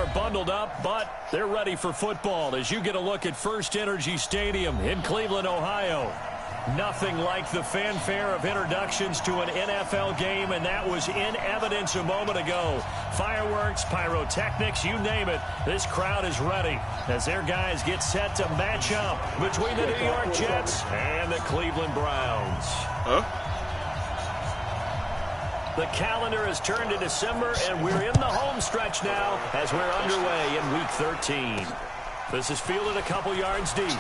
are bundled up, but they're ready for football as you get a look at First Energy Stadium in Cleveland, Ohio. Nothing like the fanfare of introductions to an NFL game, and that was in evidence a moment ago. Fireworks, pyrotechnics, you name it. This crowd is ready as their guys get set to match up between the New York Jets and the Cleveland Browns. The calendar has turned to December, and we're in the home stretch now as we're underway in Week 13. This is fielded a couple yards deep.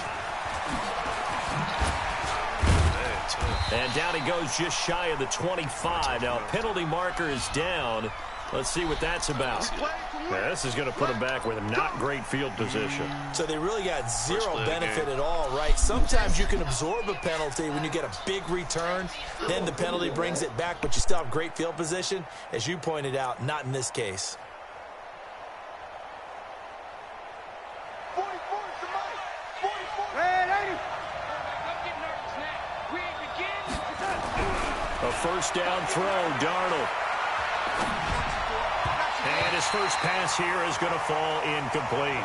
And down he goes just shy of the 25. Now, penalty marker is down. Let's see what that's about. Now, this is going to put him back with a not great field position. So they really got zero benefit at all, right? Sometimes you can absorb a penalty when you get a big return. Then the penalty brings it back, but you still have great field position. As you pointed out, not in this case. A first down throw, Darnold. And his first pass here is going to fall incomplete.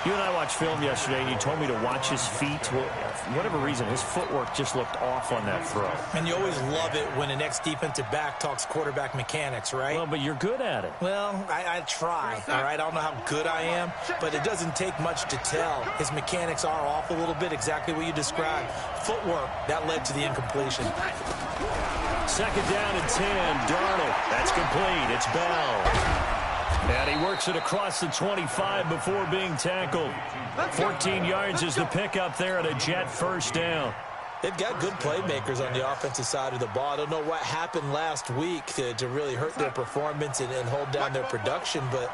You and I watched film yesterday, and you told me to watch his feet. Well, for whatever reason, his footwork just looked off on that throw. And you always love it when an ex-defensive back talks quarterback mechanics, right? Well, but you're good at it. Well, I try, all right? I don't know how good I am, but it doesn't take much to tell. His mechanics are off a little bit, exactly what you described. Footwork, that led to the incompletion. Second down and 10, Darnold. That's complete. It's Bell. And he works it across the 25 before being tackled. 14 yards is the pickup there at a Jet first down. They've got good playmakers on the offensive side of the ball. I don't know what happened last week to really hurt their performance and hold down their production, but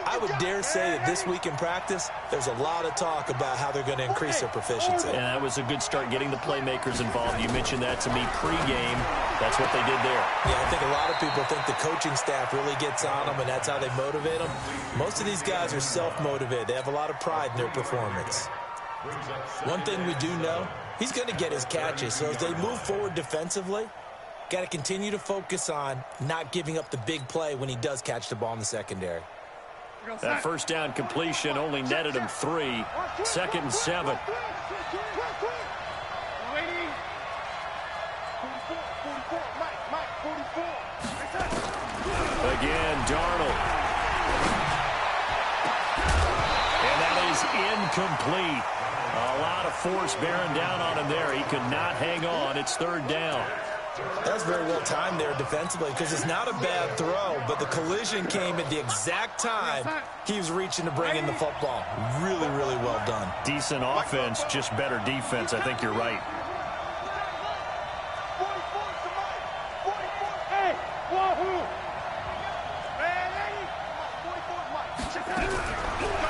I would dare say that this week in practice, there's a lot of talk about how they're going to increase their proficiency. And that was a good start, getting the playmakers involved. You mentioned that to me pregame. That's what they did there. Yeah, I think a lot of people think the coaching staff really gets on them, and that's how they motivate them. Most of these guys are self-motivated. They have a lot of pride in their performance. One thing we do know, he's going to get his catches. So as they move forward defensively, got to continue to focus on not giving up the big play when he does catch the ball in the secondary. That first down completion only netted him 3. 2nd and 7. Again, Darnold. And that is incomplete. A lot of force bearing down on him there. He could not hang on. It's 3rd down. That's very well timed there defensively because it's not a bad throw, but the collision came at the exact time he was reaching to bring in the football. Really, really well done. Decent offense, just better defense. I think you're right.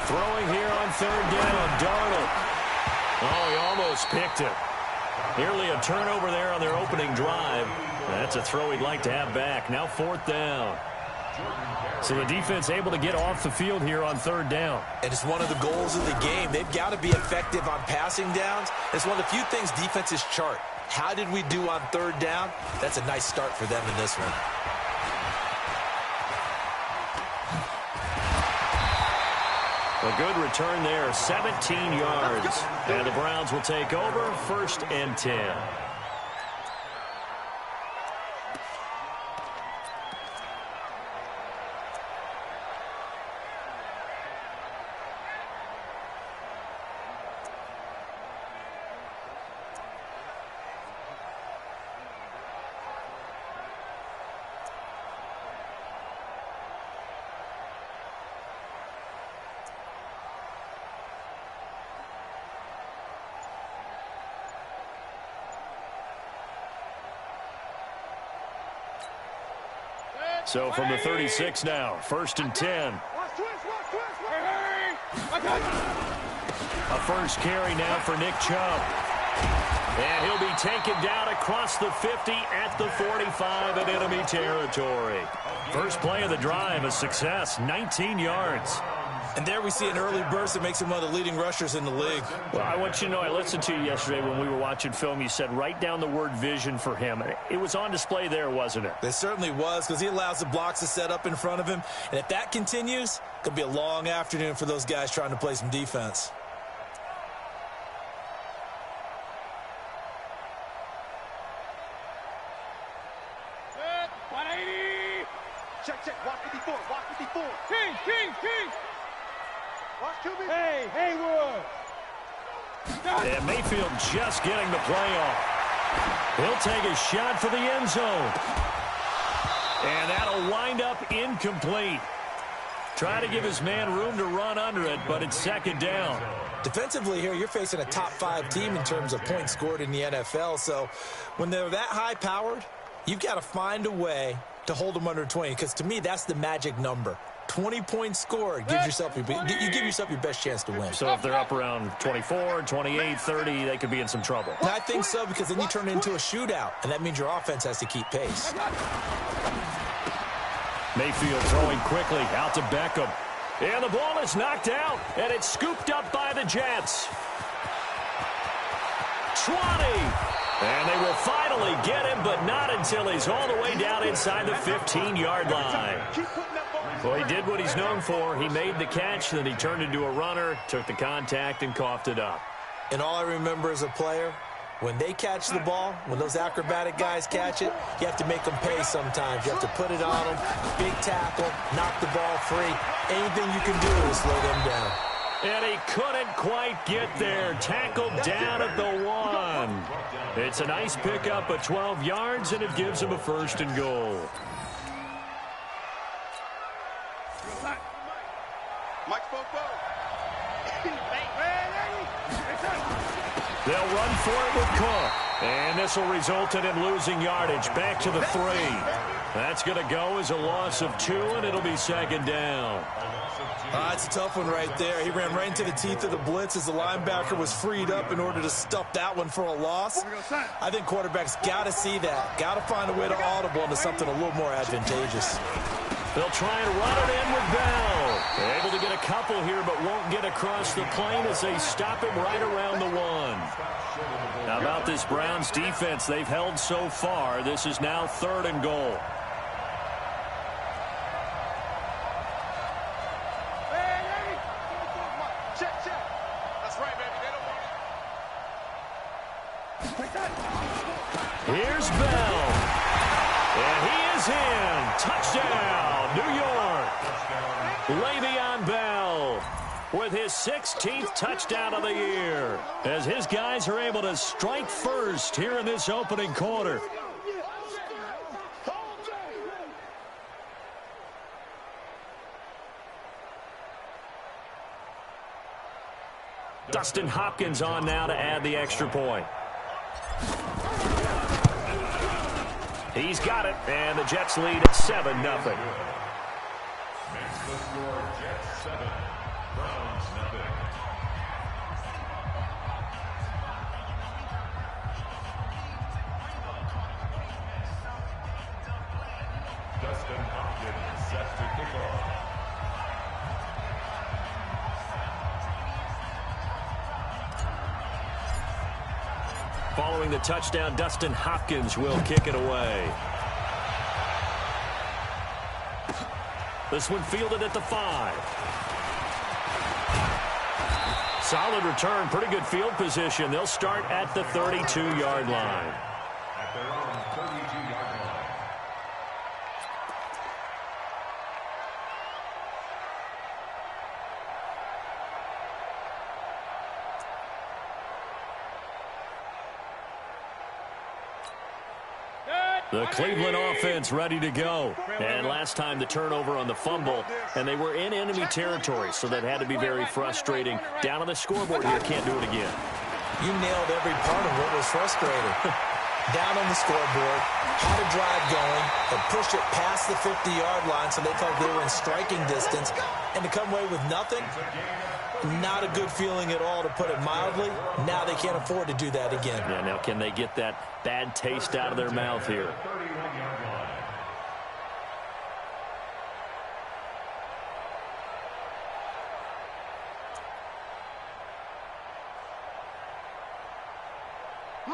Throwing here on 3rd down, Darnold. Oh, he almost picked it. Nearly a turnover there on their opening drive. That's a throw he'd like to have back. Now 4th down. So the defense able to get off the field here on 3rd down. And it's one of the goals of the game. They've got to be effective on passing downs. It's one of the few things defenses chart. How did we do on 3rd down? That's a nice start for them in this one. A good return there, 17 yards. And the Browns will take over, 1st and 10. So from the 36 now, 1st and 10. A first carry now for Nick Chubb. And he'll be taken down across the 50 at the 45 in enemy territory. First play of the drive, a success, 19 yards. And there we see an early burst that makes him one of the leading rushers in the league. Well, I want you to know, I listened to you yesterday when we were watching film. You said write down the word vision for him. It was on display there, wasn't it? It certainly was, because he allows the blocks to set up in front of him. And if that continues, it could be a long afternoon for those guys trying to play some defense. Check. Watch 54. King. Watch QB. Hey, Haywood. And Mayfield just getting the play off. He'll take a shot for the end zone. And that'll wind up incomplete. Trying to give his man room to run under it, but it's second down. Defensively here, you're facing a top-5 team in terms of points scored in the NFL. So when they're that high-powered, you've got to find a way to hold them under 20, because to me, that's the magic number. 20 points scored, you give yourself your best chance to win. So if they're up around 24, 28, 30, they could be in some trouble. And I think so, because then you turn it into a shootout, and that means your offense has to keep pace. Mayfield throwing quickly out to Beckham. And the ball is knocked out, and it's scooped up by the Jets. 20. And they will finally get him, but not until he's all the way down inside the 15-yard line. Well, he did what he's known for. He made the catch, then he turned into a runner, took the contact, and coughed it up. And all I remember as a player, when they catch the ball, when those acrobatic guys catch it, you have to make them pay sometimes. You have to put it on them, big tackle, knock the ball free. Anything you can do to slow them down. And he couldn't quite get there. Tackled down at the 1. It's a nice pickup of 12 yards, and it gives him a first and goal. They'll run for it with Cook. And this will result in him losing yardage. Back to the 3. That's going to go as a loss of 2, and it'll be second down. It's a tough one right there. He ran right into the teeth of the blitz as the linebacker was freed up in order to stuff that one for a loss. I think quarterbacks got to see that. Got to find a way to audible into something a little more advantageous. They'll try and run it in with Bell. They're able to get a couple here, but won't get across the plane as they stop him right around the 1. How about this Browns defense? They've held so far. This is now 3rd and goal. Here's Bell. And he is in. Touchdown, New York. Le'Veon Bell with his 16th touchdown of the year, as his guys are able to strike first here in this opening quarter. Dustin Hopkins on now to add the extra point. He's got it, and the Jets lead at 7-0. Jets 7, Browns nothing. Dustin Hopkins set to kick off. Following the touchdown, Dustin Hopkins will kick it away. This one fielded at the 5. Solid return, pretty good field position. They'll start at the 32-yard line. At their own 32-yard line. The Cleveland offense ready to go. And last time the turnover on the fumble, and they were in enemy territory, so that had to be very frustrating. Down on the scoreboard here, can't do it again. You nailed every part of what was frustrating. Down on the scoreboard, had a drive going, and pushed it past the 50-yard line so they felt they were in striking distance. And to come away with nothing, not a good feeling at all, to put it mildly. Now they can't afford to do that again. Yeah, now can they get that bad taste out of their mouth here?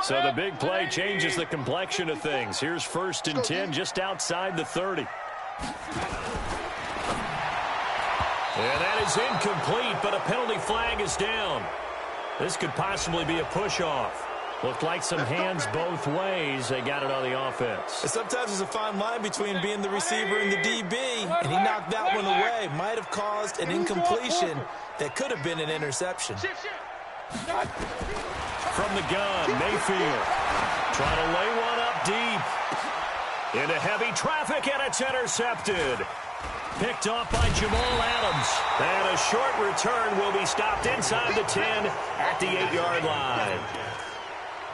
So the big play changes the complexion of things. Here's 1st and 10 just outside the 30. And that is incomplete, but a penalty flag is down. This could possibly be a push-off. Looked like some hands both ways. They got it on the offense. And sometimes there's a fine line between being the receiver and the DB, and he knocked that one away. Might have caused an incompletion that could have been an interception. From the gun, Mayfield trying to lay one up deep. Into heavy traffic, and it's intercepted. Picked off by Jamal Adams. And a short return will be stopped inside the 10 at the 8-yard line.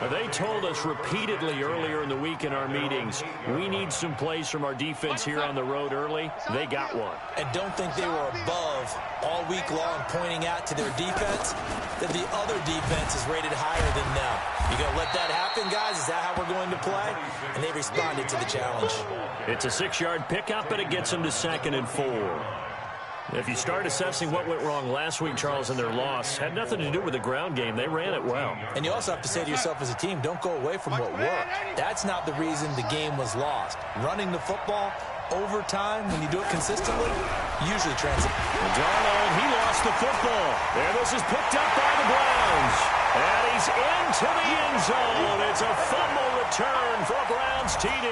They told us repeatedly earlier in the week in our meetings, we need some plays from our defense here on the road early. They got one. And don't think they were above all week long pointing out to their defense that the other defense is rated higher than them. You going to let that happen, guys? Is that how we're going to play? And they responded to the challenge. It's a 6-yard pickup, and it gets them to 2nd and 4. If you start assessing what went wrong last week, Charles, in their loss, had nothing to do with the ground game. They ran it well. And you also have to say to yourself as a team, don't go away from what worked. That's not the reason the game was lost. Running the football over time, when you do it consistently, usually translates. Darnold, he lost the football. And this is picked up by the Browns. And he's into the end zone. It's a fumble return for a Browns TD.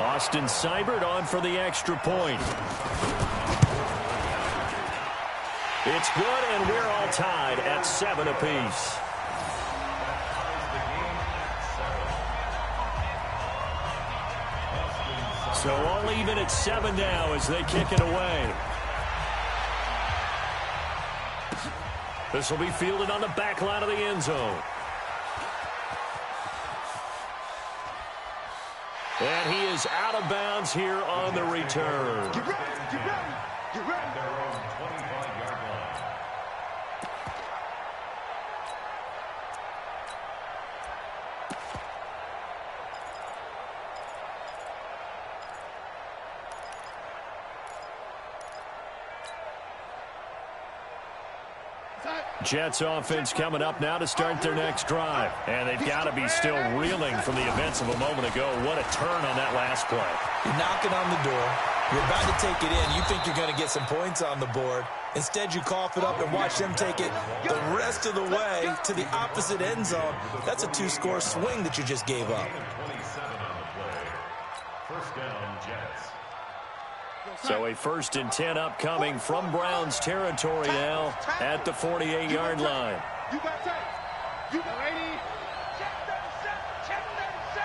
Austin Seibert on for the extra point. It's good, and we're all tied at 7 apiece. So all even at 7 now as they kick it away. This will be fielded on the back line of the end zone. And he is out of bounds here on the return. Get ready, get ready, get ready. Jets offense coming up now to start their next drive. And they've got to be still reeling from the events of a moment ago. What a turn on that last play. You're knocking on the door. You're about to take it in. You think you're going to get some points on the board. Instead, you cough it up and watch them take it the rest of the way to the opposite end zone. That's a 2-score swing that you just gave up. 27 on the play. First down, Jets. So a 1st and 10 upcoming from Browns territory now at the 48-yard line. You got time. You got ready. Check 37. Check 37.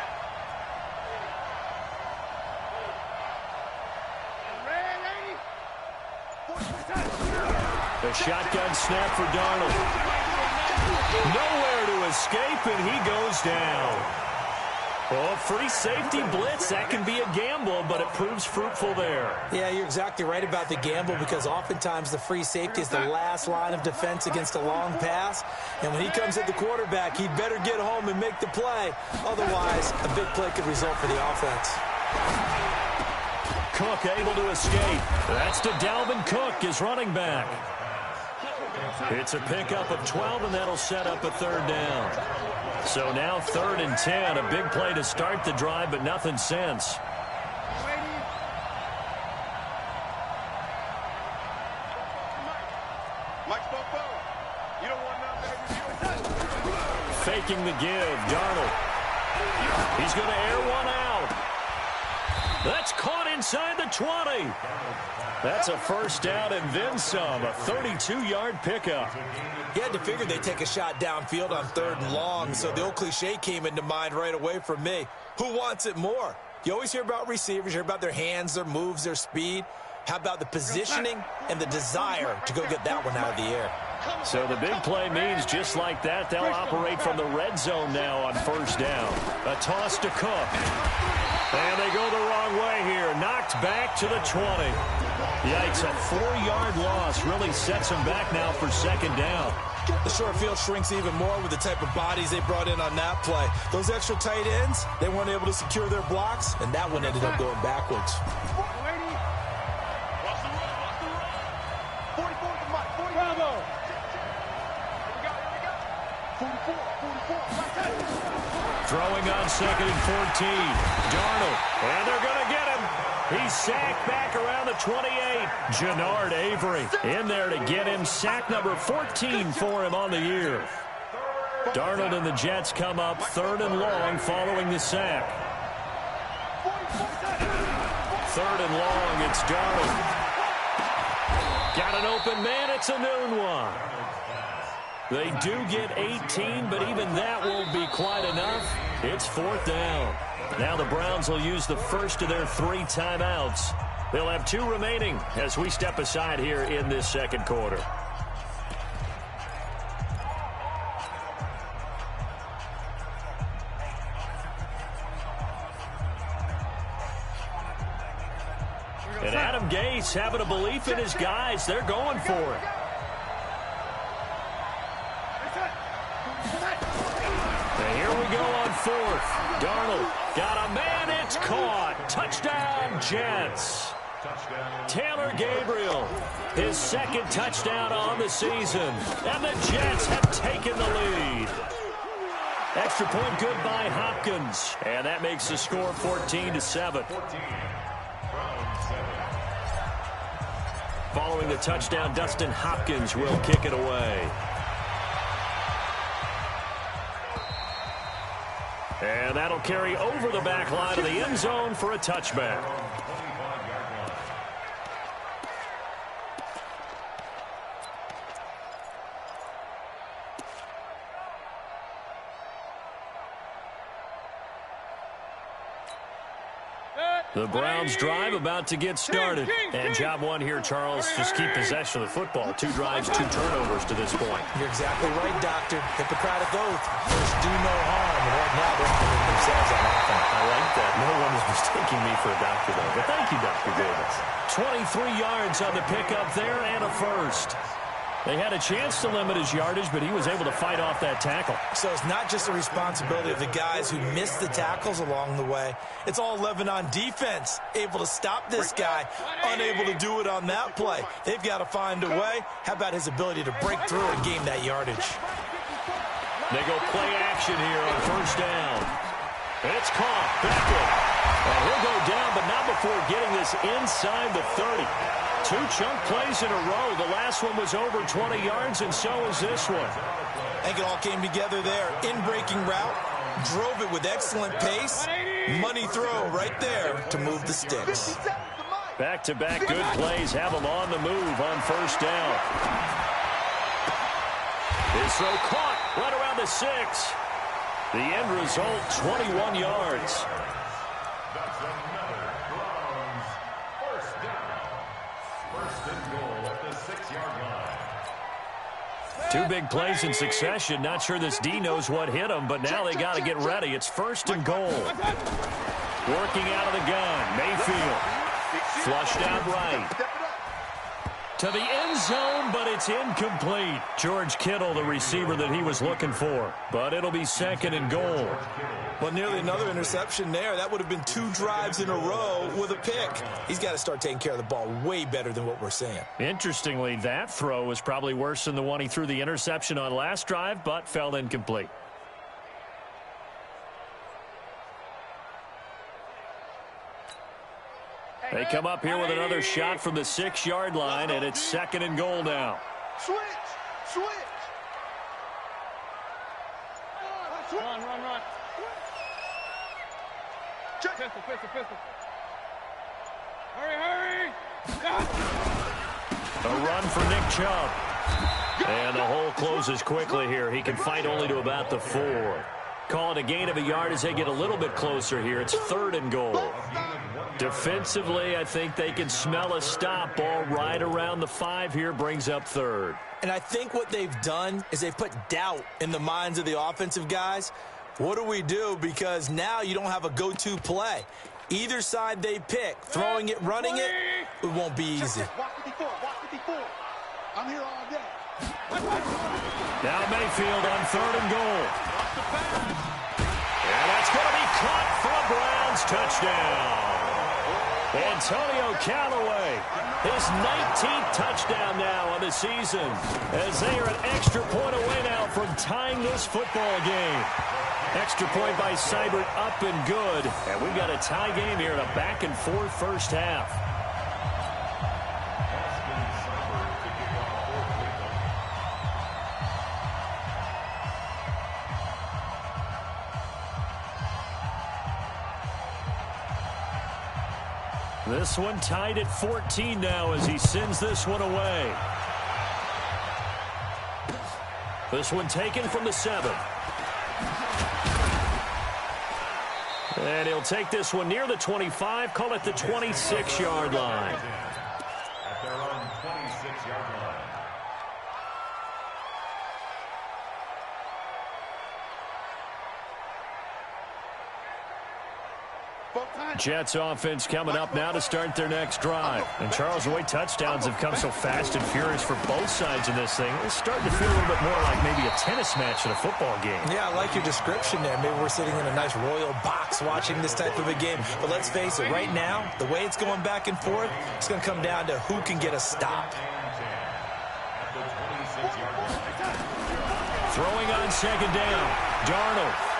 Ready. The shotgun snap for Darnold. Nowhere to escape, and he goes down. Oh, free safety blitz. That can be a gamble, but it proves fruitful there. Yeah, you're exactly right about the gamble because oftentimes the free safety is the last line of defense against a long pass. And when he comes at the quarterback, he'd better get home and make the play. Otherwise, a big play could result for the offense. Cook able to escape. That's to Dalvin Cook, his running back. It's a pickup of 12, and that'll set up a 3rd down. So now 3rd and 10, a big play to start the drive, but nothing since. Faking the give, Darnold. He's going to air one out. That's caught inside the 20. That's a 1st down and then some, a 32-yard pickup. You had to figure they'd take a shot downfield on 3rd and long, so the old cliche came into mind right away for me. Who wants it more? You always hear about receivers, you hear about their hands, their moves, their speed. How about the positioning and the desire to go get that one out of the air? So the big play means just like that, they'll operate from the red zone now on 1st down. A toss to Cook. And they go the wrong way here. Knocked back to the 20. Yikes, a 4-yard loss really sets them back now for 2nd down. The short field shrinks even more with the type of bodies they brought in on that play. Those extra tight ends, they weren't able to secure their blocks, and that one ended up going backwards. 44 to Mike. 40. Bravo. Throwing on 2nd and 14. Darnold. And they're going to get him. He's sacked back around the 28. Jannard Avery in there to get him. Sack number 14 for him on the year. Darnold and the Jets come up 3rd and long following the sack. 3rd and long, it's Darnold. Got an open man, it's a noon one. They do get 18, but even that won't be quite enough. It's 4th down. Now the Browns will use the first of their 3 timeouts. They'll have 2 remaining as we step aside here in this second quarter. And Adam Gase having a belief in his guys. They're going for it. And here we go on 4th. Darnold got a man. It's caught. Touchdown, Jets. Taylor Gabriel, his 2nd touchdown on the season. And the Jets have taken the lead. Extra point good by Hopkins. And that makes the score 14-7. Following the touchdown, Dustin Hopkins will kick it away. And that'll carry over the back line of the end zone for a touchback. The Browns drive about to get started. And job one here, Charles, just keep possession of the football. 2 drives, 2 turnovers to this point. You're exactly right, Doctor. Hippocratic oath. First, do no harm. And right now, they're harming themselves on offense. I like that. No one is mistaking me for a doctor, though. But thank you, Dr. Davis. 23 yards on the pickup there and a first. They had a chance to limit his yardage, but he was able to fight off that tackle. So it's not just the responsibility of the guys who missed the tackles along the way. It's all 11 on defense, able to stop this guy, unable to do it on that play. They've got to find a way. How about his ability to break through and gain that yardage? They go play action here on 1st down. It's caught. Beckett. And he'll go down, but not before getting this inside the 30. 2 chunk plays in a row. The last one was over 20 yards, and so is this one. I think it all came together there. In-breaking route, drove it with excellent pace. Money throw right there to move the sticks. Back-to-back good plays have him on the move on 1st down. His throw caught right around the 6. The end result, 21 yards. That's another Browns first down. 1st and goal at the 6-yard line. 2 big plays in succession. Not sure this D knows what hit him, but now they got to get ready. It's 1st and goal. Working out of the gun. Mayfield. Flushed out right. To the end zone, but it's incomplete. George Kittle, the receiver that he was looking for. But it'll be 2nd and goal. Well, nearly another interception there. That would have been 2 drives in a row with a pick. He's got to start taking care of the ball way better than what we're seeing. Interestingly, that throw was probably worse than the one he threw the interception on last drive, but fell incomplete. They come up here with another shot from the 6-yard line, and it's 2nd and goal now. Switch! Run. Check. Pistol. Hurry! A run for Nick Chubb. And the hole closes quickly here. He can fight only to about the 4. Call it a gain of a yard as they get a little bit closer here. It's 3rd and goal. Defensively, I think they can smell a stop. Ball right around the 5 here, brings up 3rd. And I think what they've done is they've put doubt in the minds of the offensive guys. What do we do? Because now you don't have a go-to play. Either side they pick, throwing it, running it, it won't be easy. Walk 54. I'm here all day. Now Mayfield on 3rd and goal. And that's going to be caught for a Browns touchdown. Antonio Callaway, his 19th touchdown now on the season, as they are an extra point away now from tying this football game. Extra point by Seibert, up and good. And we've got a tie game here in a back-and-forth first half. This one tied at 14 now as he sends this one away. This one taken from the 7. And he'll take this one near the 25, call it the 26-yard line. At their own 26-yard line. Jets offense coming up now to start their next drive. And Charles, the way touchdowns have come so fast and furious for both sides in this thing, it's starting to feel a little bit more like maybe a tennis match in a football game. Yeah, I like your description there. Maybe we're sitting in a nice royal box watching this type of a game. But let's face it, right now, the way it's going back and forth, it's going to come down to who can get a stop. Throwing on second down, Darnold.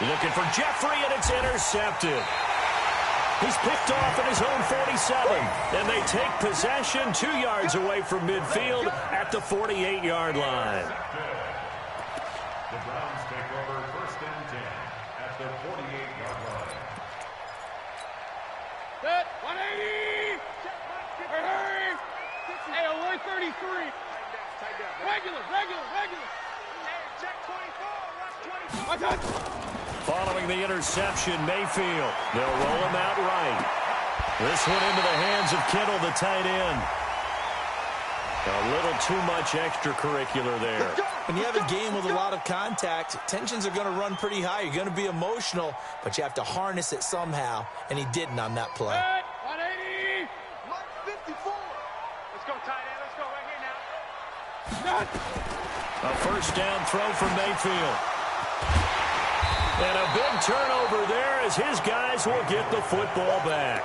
Looking for Jeffrey, and it's intercepted. He's picked off at his own 47, and they take possession 2 yards away from midfield at the 48-yard line. The Browns take over first and 10 at the 48-yard line. Set, 180. Hurry. Hey, 133. Regular. Check 24, rush 24. Following the interception, Mayfield. They'll roll him out right. This one into the hands of Kittle, the tight end. A little too much extracurricular there. When you have a game with a lot of contact, tensions are going to run pretty high. You're going to be emotional, but you have to harness it somehow, and he didn't on that play. 180. 154. Let's go, tight end. Let's go right here now. A first down throw from Mayfield. And a big turnover there as his guys will get the football back.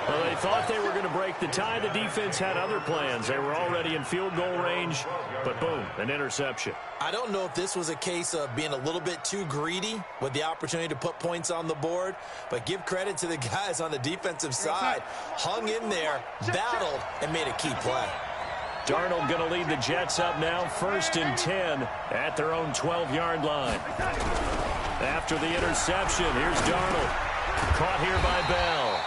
Well, they thought they were going to break the tie. The defense had other plans. They were already in field goal range, but boom, an interception. I don't know if this was a case of being a little bit too greedy with the opportunity to put points on the board, but give credit to the guys on the defensive side. Hung in there, battled, and made a key play. Darnold going to lead the Jets up now, first and 10 at their own 12-yard line. After the interception, here's Darnold. Caught here by Bell.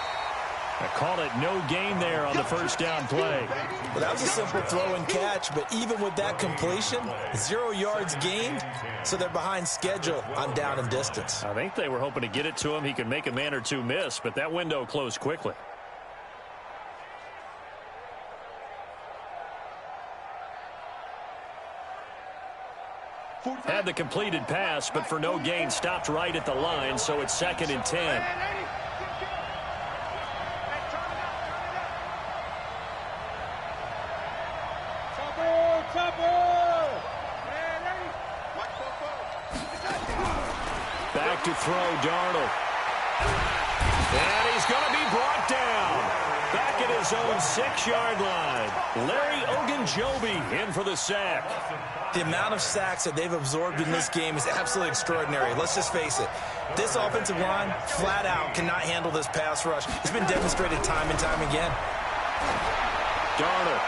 I call it no gain there on the first down play. Well, that was a simple throw and catch, but even with that completion, 0 yards gained, so they're behind schedule on down and distance. I think they were hoping to get it to him. He could make a man or two miss, but that window closed quickly. Had the completed pass, but for no gain, stopped right at the line, so it's second and 10. Back to throw, Darnold. And he's going to be brought down. Back at his own 6-yard line. Larry Ogunjobi in for the sack. The amount of sacks that they've absorbed in this game is absolutely extraordinary. Let's just face it. This offensive line, flat out, cannot handle this pass rush. It's been demonstrated time and time again. Darnold.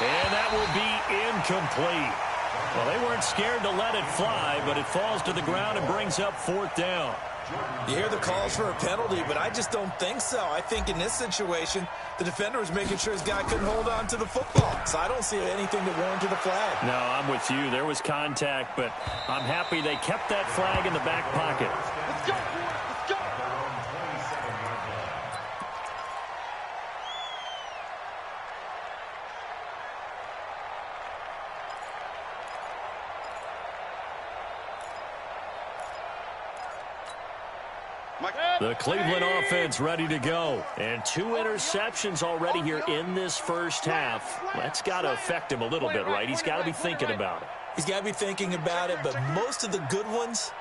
And that will be incomplete. Well, they weren't scared to let it fly, but it falls to the ground and brings up fourth down. You hear the calls for a penalty, but I just don't think so. I think in this situation, the defender was making sure his guy couldn't hold on to the football. So I don't see anything that warranted a flag. No, I'm with you. There was contact, but I'm happy they kept that flag in the back pocket. Let's go, boys. Let's go. The Cleveland offense ready to go. And 2 interceptions already here in this first half. That's got to affect him a little bit, right? He's got to be thinking about it. He's got to be thinking about it, but most of the good ones,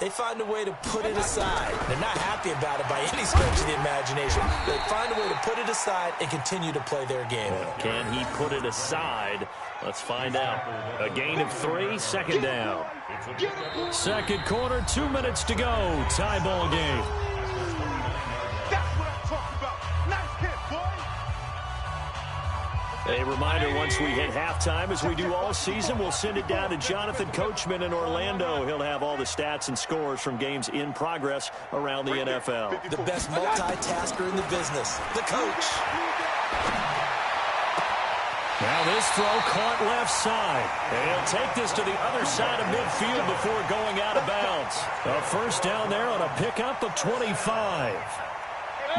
they find a way to put it aside. They're not happy about it by any stretch of the imagination. They find a way to put it aside and continue to play their game. Can he put it aside? Let's find out. A gain of 3, second down. Second quarter, 2 minutes to go. Tie ball game. That's what I'm talking about. Nice hit, boy. A reminder, once we hit halftime, as we do all season, we'll send it down to Jonathan Coachman in Orlando. He'll have all the stats and scores from games in progress around the NFL. The best multitasker in the business, the coach. Now this throw caught left side. And he'll take this to the other side of midfield before going out of bounds. A first down there on a pickup of 25.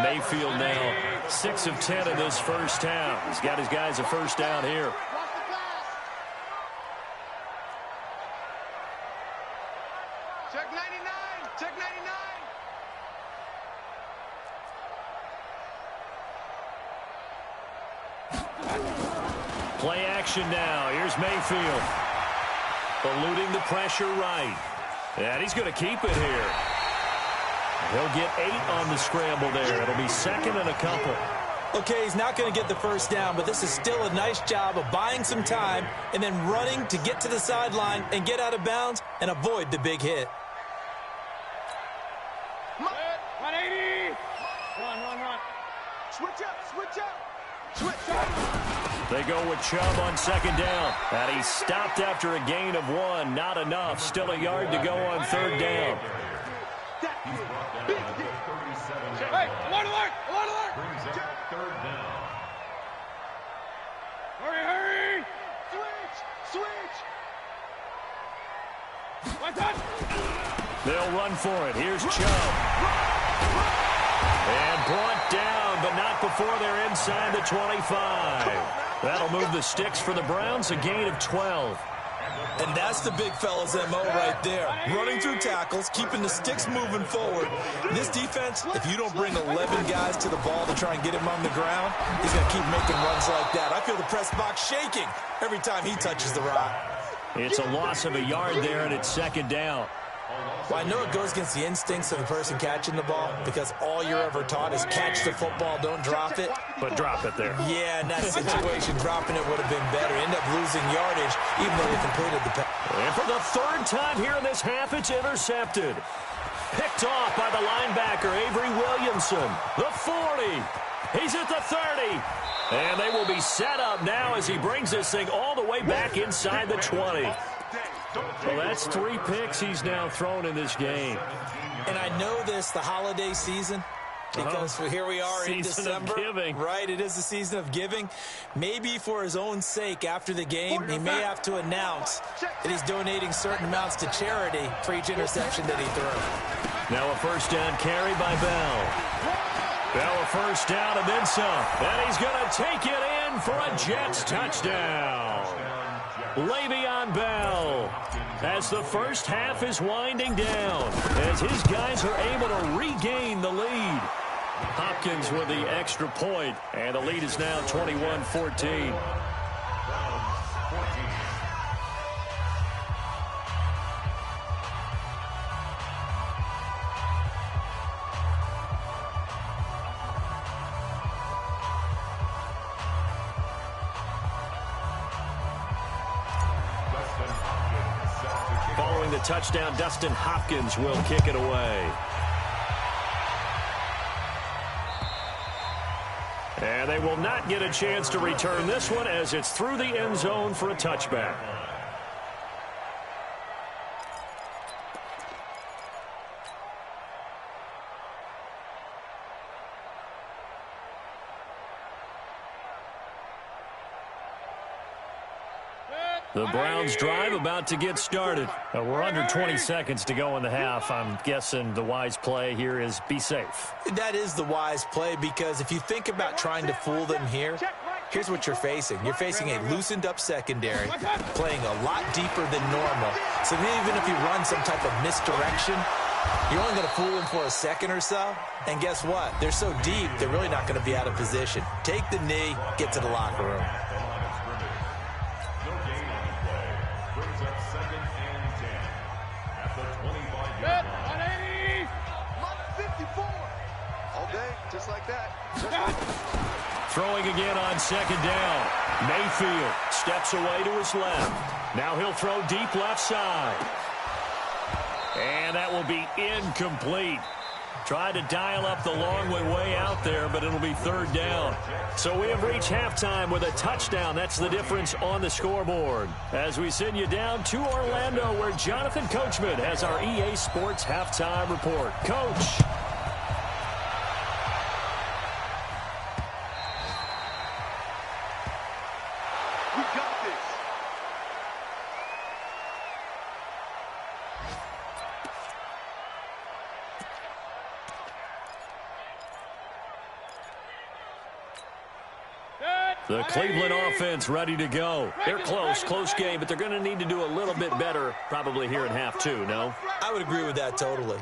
Mayfield now 6 of 10 in this first half. He's got his guys a first down here. Check 99. Check 99. Play action now. Here's Mayfield. Eluding the pressure right. And he's going to keep it here. He'll get 8 on the scramble there. It'll be second and a couple. Okay, he's not going to get the first down, but this is still a nice job of buying some time and then running to get to the sideline and get out of bounds and avoid the big hit. 180. Run. Switch up. Switch up. They go with Chubb on second down. And he stopped after a gain of 1. Not enough. Still a yard to go on third down. Hey, alert. Brings up third down. Hurry. Switch. What's that? They'll run for it. Here's Chubb. And brought down, but not before they're inside the 25. That'll move the sticks for the Browns, a gain of 12. And that's the big fella's MO right there. Running through tackles, keeping the sticks moving forward. This defense, if you don't bring 11 guys to the ball to try and get him on the ground, he's going to keep making runs like that. I feel the press box shaking every time he touches the rock. It's a loss of a yard there, and it's second down. Well, I know it goes against the instincts of the person catching the ball because all you're ever taught is catch the football, don't drop it. But drop it there. Yeah, in that situation, dropping it would have been better. End up losing yardage, even though they completed the pass. And for the third time here in this half, it's intercepted. Picked off by the linebacker, Avery Williamson. The 40. He's at the 30. And they will be set up now as he brings this thing all the way back inside the 20. Well, that's 3 picks he's now thrown in this game. And I know this, the holiday season, because here we are in December. Season of giving. Right, it is the season of giving. Maybe for his own sake after the game, he may have to announce that he's donating certain amounts to charity for each interception that he threw. Now a first down carry by Bell. Bell a first down and then some. And he's going to take it in for a Jets touchdown. Le'Veon Bell, as the first half is winding down, as his guys are able to regain the lead. Hopkins with the extra point, and the lead is now 21-14. Following the touchdown, Dustin Hopkins will kick it away. And they will not get a chance to return this one as it's through the end zone for a touchback. The Browns drive about to get started. We're under 20 seconds to go in the half. I'm guessing the wise play here is be safe. That is the wise play because if you think about trying to fool them here, here's what you're facing. You're facing a loosened up secondary, playing a lot deeper than normal. So even if you run some type of misdirection, you're only going to fool them for a second or so. And guess what? They're so deep, they're really not going to be out of position. Take the knee, get to the locker room. Brings up second and 10 at the 25-yard line. like that. Throwing again on second down. Mayfield steps away to his left. Now he'll throw deep left side. And that will be incomplete. Tried to dial up the long way out there, but it'll be third down. So we have reached halftime with a touchdown. That's the difference on the scoreboard. As we send you down to Orlando, where Jonathan Coachman has our EA Sports halftime report. Coach. We got this. The Cleveland offense ready to go. They're close game, but they're going to need to do a little bit better probably here in half two, no? I would agree with that totally.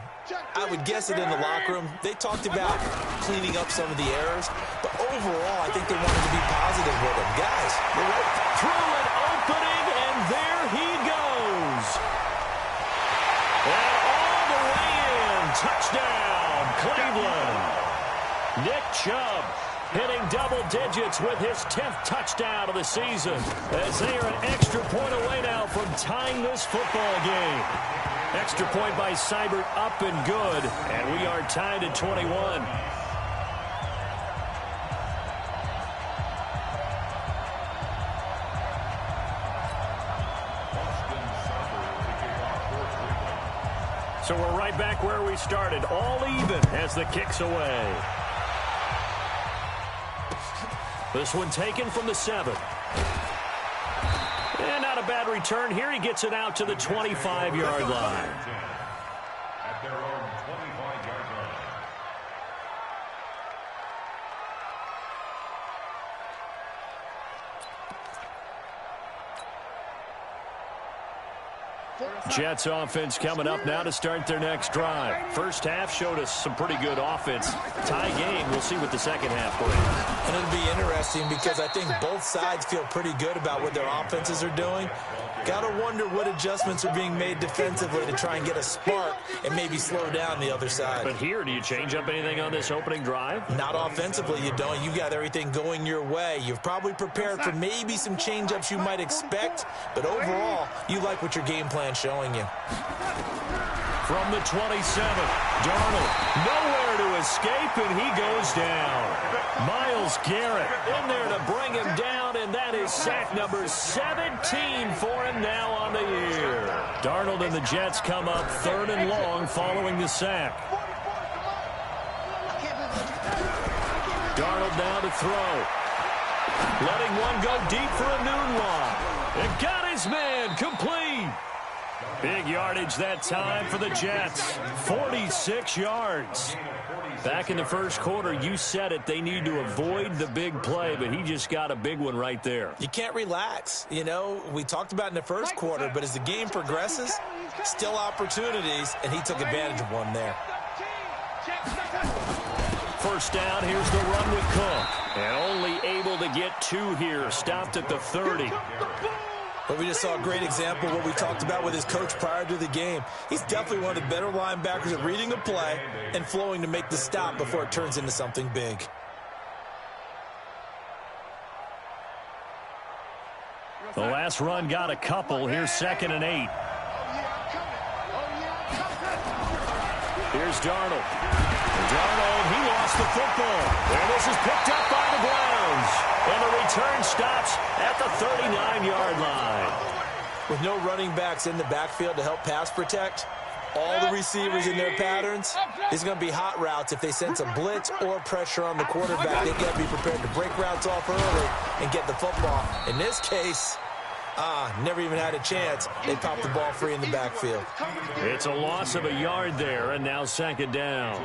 I would guess it in the locker room. They talked about cleaning up some of the errors, but overall, I think they wanted to be positive with them. Guys, they're ready. Through an opening, and there he goes. And all the way in. Touchdown, Cleveland. Nick Chubb hitting double digits with his 10th touchdown of the season, as they are an extra point away now from tying this football game. Extra point by Seibert up and good, and we are tied at 21. So we're right back where we started, all even as the kick's away. This one taken from the 7. And not a bad return here. He gets it out to the 25-yard line. At their own 25-yard line. Jets offense coming up now to start their next drive. First half showed us some pretty good offense. Tie game. We'll see what the second half brings. And it'll be interesting because I think both sides feel pretty good about what their offenses are doing. Got to wonder what adjustments are being made defensively to try and get a spark and maybe slow down the other side. But here, do you change up anything on this opening drive? Not offensively, you don't. You got everything going your way. You've probably prepared for maybe some change-ups you might expect, but overall, you like what your game plan's showing you. From the 27, Darnold nowhere to escape, and he goes down. Myles Garrett in there to bring him down, and that is sack number 17 for him now on the year. Darnold and the Jets come up third and long following the sack. Darnold now to throw. Letting one go deep for a noon walk. And got his man complete. Big yardage that time for the Jets. 46 yards. Back in the first quarter, you said it, they need to avoid the big play, but he just got a big one right there. You can't relax. You know, we talked about in the first quarter, but as the game progresses, still opportunities, and he took advantage of one there. First down, here's the run with Cook. And only able to get 2 here, stopped at the 30. But we just saw a great example of what we talked about with his coach prior to the game. He's definitely one of the better linebackers at reading a play and flowing to make the stop before it turns into something big. The last run got a couple. Here's 2nd and 8. Here's Darnold. Darnold, he lost the football. And this is picked up by the Browns. And the return stops at the 39-yard line. With no running backs in the backfield to help pass protect, all the receivers in their patterns, it's going to be hot routes. If they sense a blitz or pressure on the quarterback, they got to be prepared to break routes off early and get the football. In this case, never even had a chance. They popped the ball free in the backfield. It's a loss of a yard there, and now 2nd down.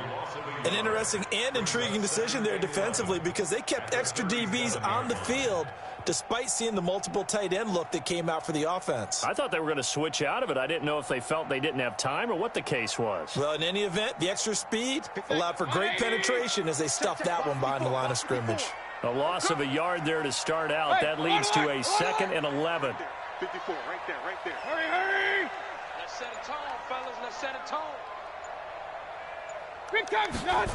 An interesting and intriguing decision there defensively because they kept extra DBs on the field despite seeing the multiple tight end look that came out for the offense. I thought they were going to switch out of it. I didn't know if they felt they didn't have time or what the case was. Well, in any event, the extra speed allowed for great penetration as they stuffed that one behind the line of scrimmage. A loss of a yard there to start out. That leads to a 2nd and 11. 54, right there, right there. Hurry! Let's set a tone, fellas. Let's set a tone. Big time shot!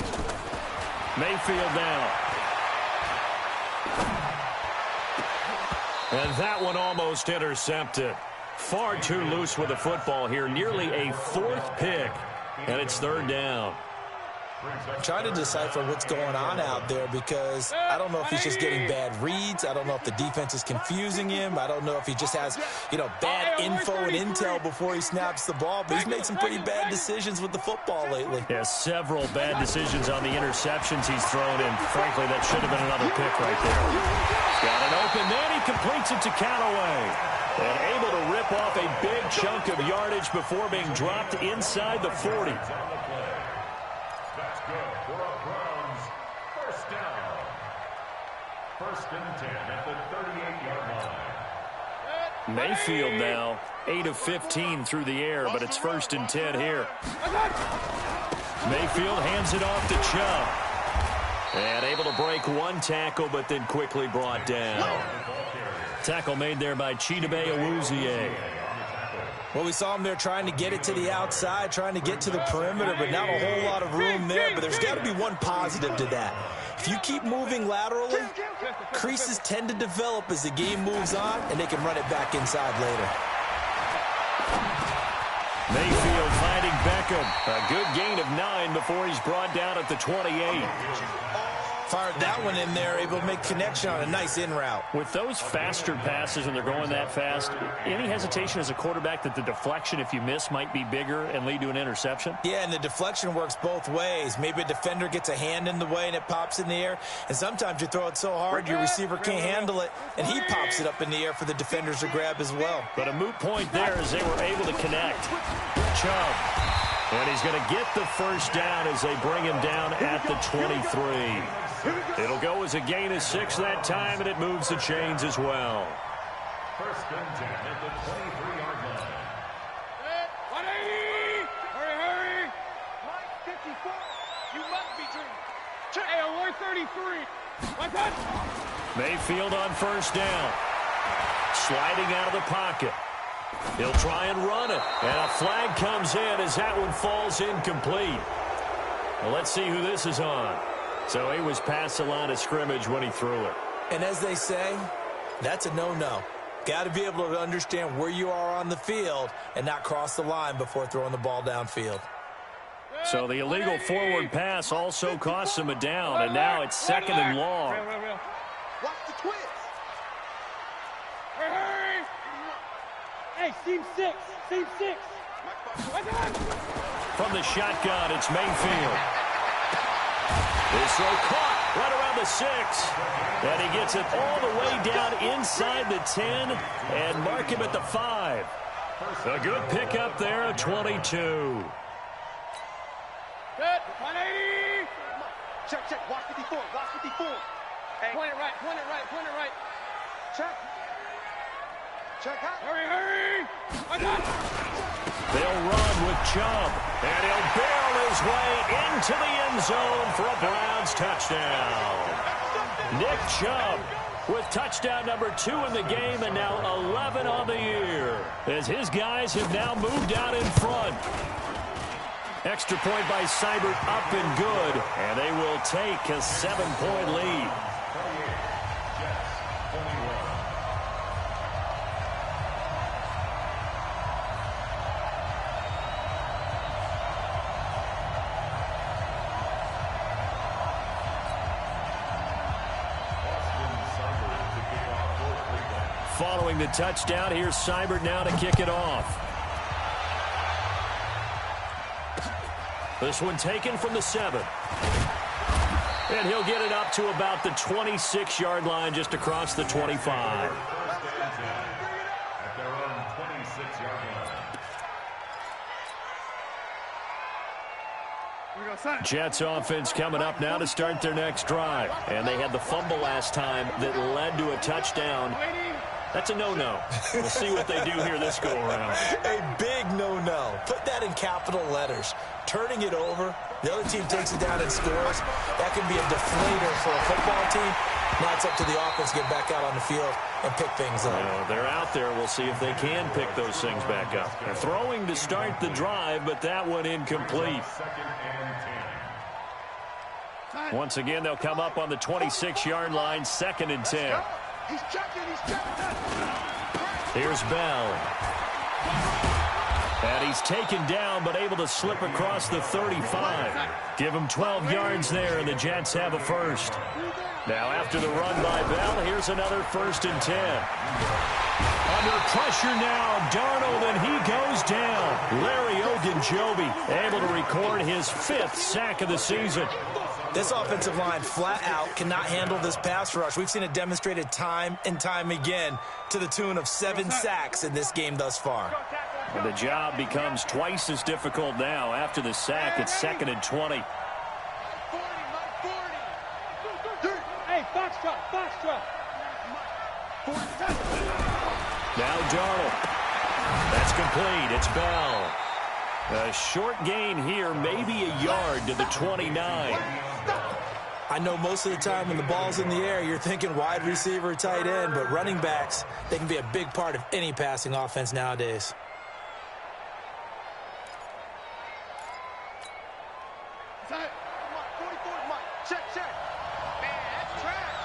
Mayfield now. And that one almost intercepted. Far too loose with the football here. Nearly a fourth pick. And it's third down. I'm trying to decipher what's going on out there because I don't know if he's just getting bad reads. I don't know if the defense is confusing him. I don't know if he just has, bad info and intel before he snaps the ball. But he's made some pretty bad decisions with the football lately. Yeah, several bad decisions on the interceptions he's thrown in. Frankly, that should have been another pick right there. He's got an open man. He completes it to Callaway. And able to rip off a big chunk of yardage before being dropped inside the 40. That's good for a Browns first down. First and 10 at the 38-yard line. Mayfield now 8 of 15 through the air, but it's first and 10 here. Mayfield hands it off to Chubb. And able to break one tackle, but then quickly brought down. Tackle made there by Chidobe Awuzie. Well, we saw him there trying to get it to the outside, trying to get to the perimeter, but not a whole lot of room there. But there's got to be one positive to that. If you keep moving laterally, creases tend to develop as the game moves on, and they can run it back inside later. Mayfield finding Beckham. A good gain of 9 before he's brought down at the 28. Fired that one in there, able to make connection on a nice in route. With those faster passes when they're going that fast, any hesitation as a quarterback that the deflection, if you miss, might be bigger and lead to an interception? Yeah, and the deflection works both ways. Maybe a defender gets a hand in the way and it pops in the air. And sometimes you throw it so hard your receiver can't handle it, and he pops it up in the air for the defenders to grab as well. But a moot point there as they were able to connect. Chubb. And he's going to get the first down as they bring him down at the 23. It'll go as a gain of 6 that time, and it moves the chains as well. First and 10 at the 23-yard line. 180! Hurry! Line 54. You must be dreaming. Hey, 133. What's that? Mayfield on first down. Sliding out of the pocket. He'll try and run it. And a flag comes in as that one falls incomplete. Well, let's see who this is on. So he was past the line of scrimmage when he threw it. And as they say, that's a no-no. Got to be able to understand where you are on the field and not cross the line before throwing the ball downfield. So the illegal forward pass also costs him a down, and now it's second and long. Watch the twist. Hurry! Hey, seam 6. Seam 6. From the shotgun, it's Mayfield. His throw caught right around the 6. And he gets it all the way down inside the 10 and mark him at the 5. A good pickup there at 22. Good. 180. Check. Watch 54. Watch 54. Hey. Point it right. Check. Hurry. They'll run with Chubb, and he'll barrel his way into the end zone for a Browns touchdown. Nick Chubb with touchdown number 2 in the game, and now 11 on the year, as his guys have now moved out in front. Extra point by Seibert up and good, and they will take a 7-point lead. Following the touchdown, here's Seibert now to kick it off. This one taken from the 7. And he'll get it up to about the 26-yard line, just across the 25. At their own 26-yard line. Jets offense coming up now to start their next drive. And they had the fumble last time that led to a touchdown. That's a no-no. We'll see what they do here this go-around. A big no-no. Put that in capital letters. Turning it over, the other team takes it down and scores. That can be a deflator for a football team. Now it's up to the offense to get back out on the field and pick things up. Well, they're out there. We'll see if they can pick those things back up. They're throwing to start the drive, but that one incomplete. Second and 10. Once again, they'll come up on the 26-yard line, 2nd and 10. He's checking. Here's Bell. And he's taken down, but able to slip across the 35. Give him 12 yards there, and the Jets have a first. Now, after the run by Bell, here's another 1st and 10. Under pressure now, Darnold, and he goes down. Larry Ogunjobi able to record his 5th sack of the season. This offensive line flat out cannot handle this pass rush. We've seen it demonstrated time and time again to the tune of 7 sacks in this game thus far. And the job becomes twice as difficult now. After the sack, it's 2nd and 20. Hey, Foxtrot. Now Darnold. That's complete. It's Bell. A short gain here, maybe a yard to the 29. I know most of the time when the ball's in the air, you're thinking wide receiver, tight end, but running backs, they can be a big part of any passing offense nowadays. Check. Man, that's trash.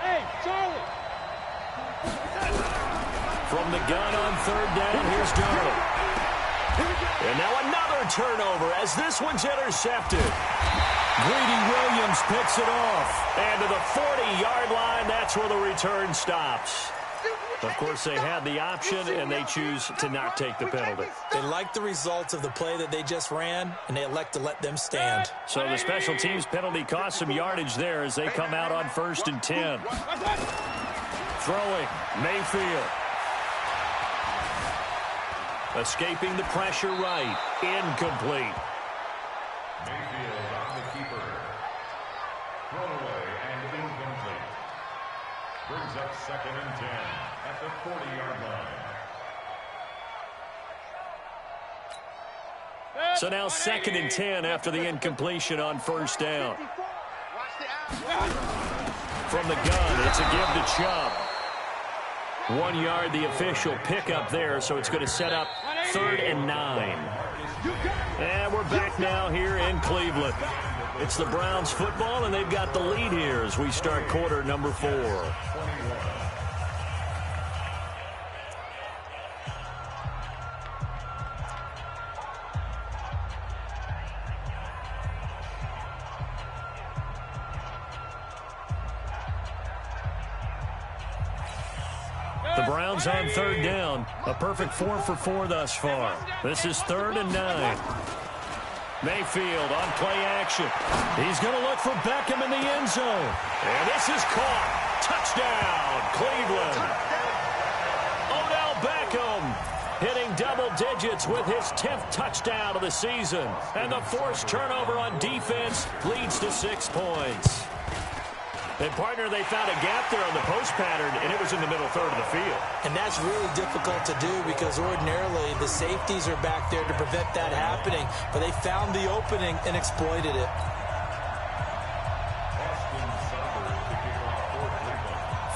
Hey, Charlie. From the gun on 3rd down, here's Darnold. And now another turnover as this one's intercepted. Greedy Williams picks it off. And to the 40-yard line, that's where the return stops. Of course, they had the option, and they choose to not take the penalty. They like the results of the play that they just ran, and they elect to let them stand. So the special teams penalty cost some yardage there as they come out on 1st and 10. Throwing, Mayfield. Escaping the pressure right. Incomplete. Mayfield on the keeper. Thrown away and incomplete. Brings up 2nd and 10 at the 40-yard line. So now 2nd and 10 after the incompletion on 1st down. From the gun, it's a give to Chubb. 1 yard, the official pickup there, so it's going to set up 3rd and 9. And we're back now here in Cleveland. It's the Browns football, and they've got the lead here as we start quarter number 4. The Browns on 3rd down. A perfect 4 for 4 thus far. This is 3rd and 9. Mayfield on play action. He's going to look for Beckham in the end zone. And this is caught. Touchdown, Cleveland. Odell Beckham hitting double digits with his 10th touchdown of the season. And the forced turnover on defense leads to 6 points. And, partner, they found a gap there on the post pattern, and it was in the middle 3rd of the field. And that's really difficult to do because ordinarily the safeties are back there to prevent that happening. But they found the opening and exploited it.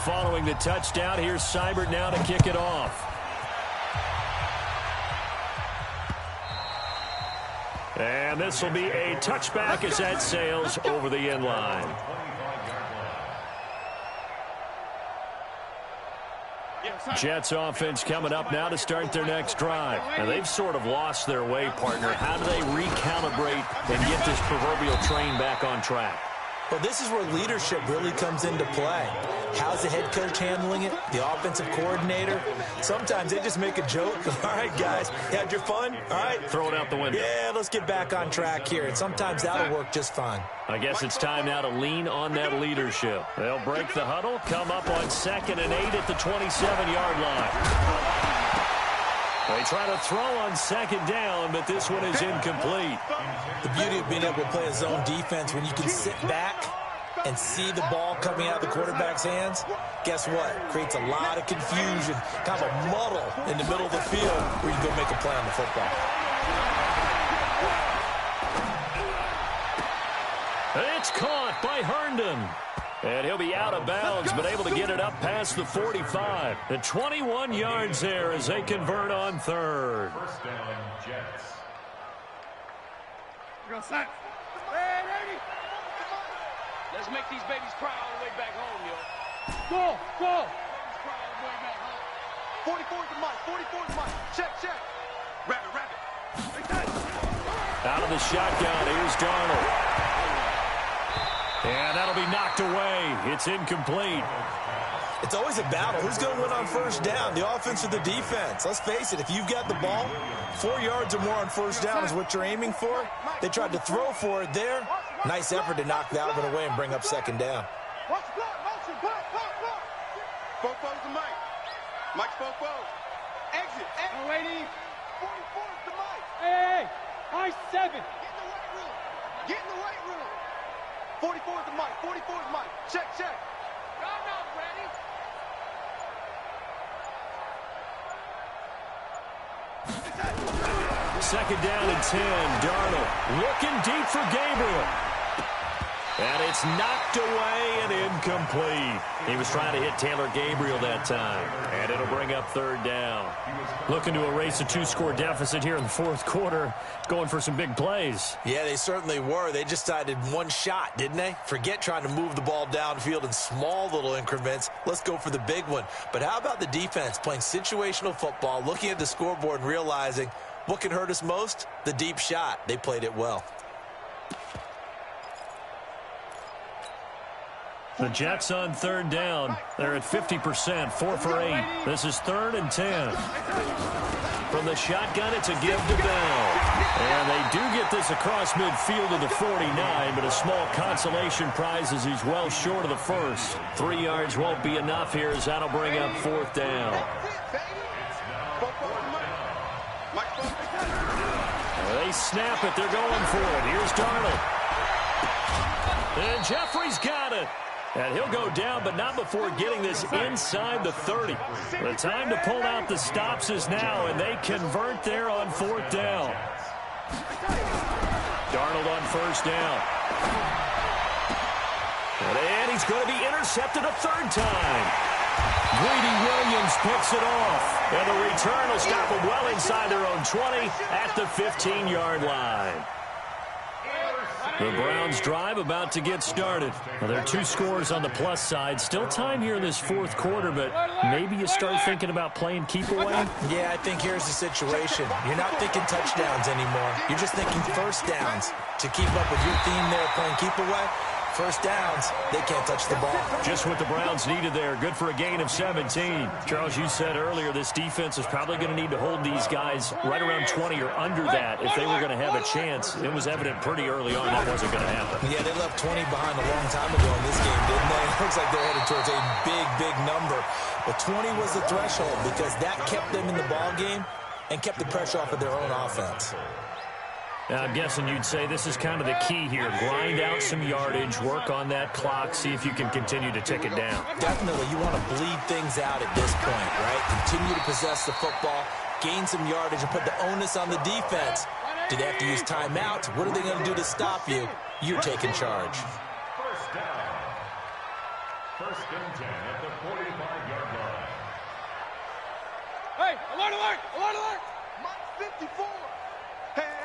Following the touchdown, here's Seibert now to kick it off. And this will be a touchback as that sails over the end line. Jets offense coming up now to start their next drive. And they've sort of lost their way, partner. How do they recalibrate and get this proverbial train back on track? Well, this is where leadership really comes into play. How's the head coach handling it? The offensive coordinator? Sometimes they just make a joke. All right, guys, you had your fun? All right. Throw it out the window. Yeah, let's get back on track here. And sometimes that'll work just fine. I guess it's time now to lean on that leadership. They'll break the huddle, come up on 2nd and 8 at the 27-yard line. They try to throw on 2nd down, but this one is incomplete. The beauty of being able to play a zone defense when you can sit back and see the ball coming out of the quarterback's hands, guess what? Creates a lot of confusion, kind of a muddle in the middle of the field where you can go make a play on the football. It's caught by Herndon. And he'll be out of bounds, but able to get it up past the 45. The 21 yards there as they convert on 3rd. First down, Jets. Let's make these babies cry all the way back home, yo. Go, go. Cry all the way back home. 44 to Mike, 44 to Mike. Check, check. Rabbit. Out of the shotgun, here's Darnold. And that'll be knocked away. It's incomplete. It's always a battle. Who's going to win on first down, the offense or the defense? Let's face it, if you've got the ball, 4 yards or more on first down is what you're aiming for. They tried to throw for it there. Nice effort to knock Dalvin away and bring up second down. Watch the block, motion, block. Fofo's to Mike. Mike's Fofo. Exit. No waiting. 44 to Mike. Hey, I 7. Get in the weight room. 44 to Mike, 44 to Mike. Check. Y'all not ready. Second down and 10. Darnold looking deep for Gabriel. And it's knocked away and incomplete. He was trying to hit Taylor Gabriel that time. And it'll bring up third down. Looking to erase a 2-score deficit here in the fourth quarter. Going for some big plays. Yeah, they certainly were. They just decided one shot, didn't they? Forget trying to move the ball downfield in small little increments. Let's go for the big one. But how about the defense playing situational football, looking at the scoreboard and realizing what can hurt us most? The deep shot. They played it well. The Jets on third down. They're at 50%, 4 for 8. This is 3rd and 10. From the shotgun, it's a give to Bell. And they do get this across midfield to the 49, but a small consolation prize as he's well short of the first. 3 yards won't be enough here as that'll bring up 4th down. They snap it. They're going for it. Here's Darnold. And Jeffrey's got it. And he'll go down, but not before getting this inside the 30. The time to pull out the stops is now, and they convert there on 4th down. Darnold on first down. And he's going to be intercepted a 3rd time. Greedy Williams picks it off. And the return will stop them well inside their own 20 at the 15-yard line. The Browns drive about to get started. Well, there are 2 scores on the plus side. Still time here in this fourth quarter, but maybe you start thinking about playing keep away? Yeah, I think here's the situation. You're not thinking touchdowns anymore. You're just thinking first downs. To keep up with your theme there, playing keep away, first downs, they can't touch the ball. Just what the Browns needed there. Good for a gain of 17. Charles, you said earlier this defense is probably going to need to hold these guys right around 20 or under that if they were going to have a chance. It was evident pretty early on that wasn't going to happen. Yeah, they left 20 behind a long time ago in this game, didn't they? It looks like they're headed towards a big number. But 20 was the threshold because that kept them in the ball game and kept the pressure off of their own offense. I'm guessing you'd say this is kind of the key here. Grind out some yardage, work on that clock, see if you can continue to tick it down. Definitely. You want to bleed things out at this point, right? Continue to possess the football, gain some yardage, and put the onus on the defense. Do they have to use timeouts? What are they going to do to stop you? You're taking charge. First down. 1st and 10 at the 45-yard line. Hey, alert! Mike 54. Hey.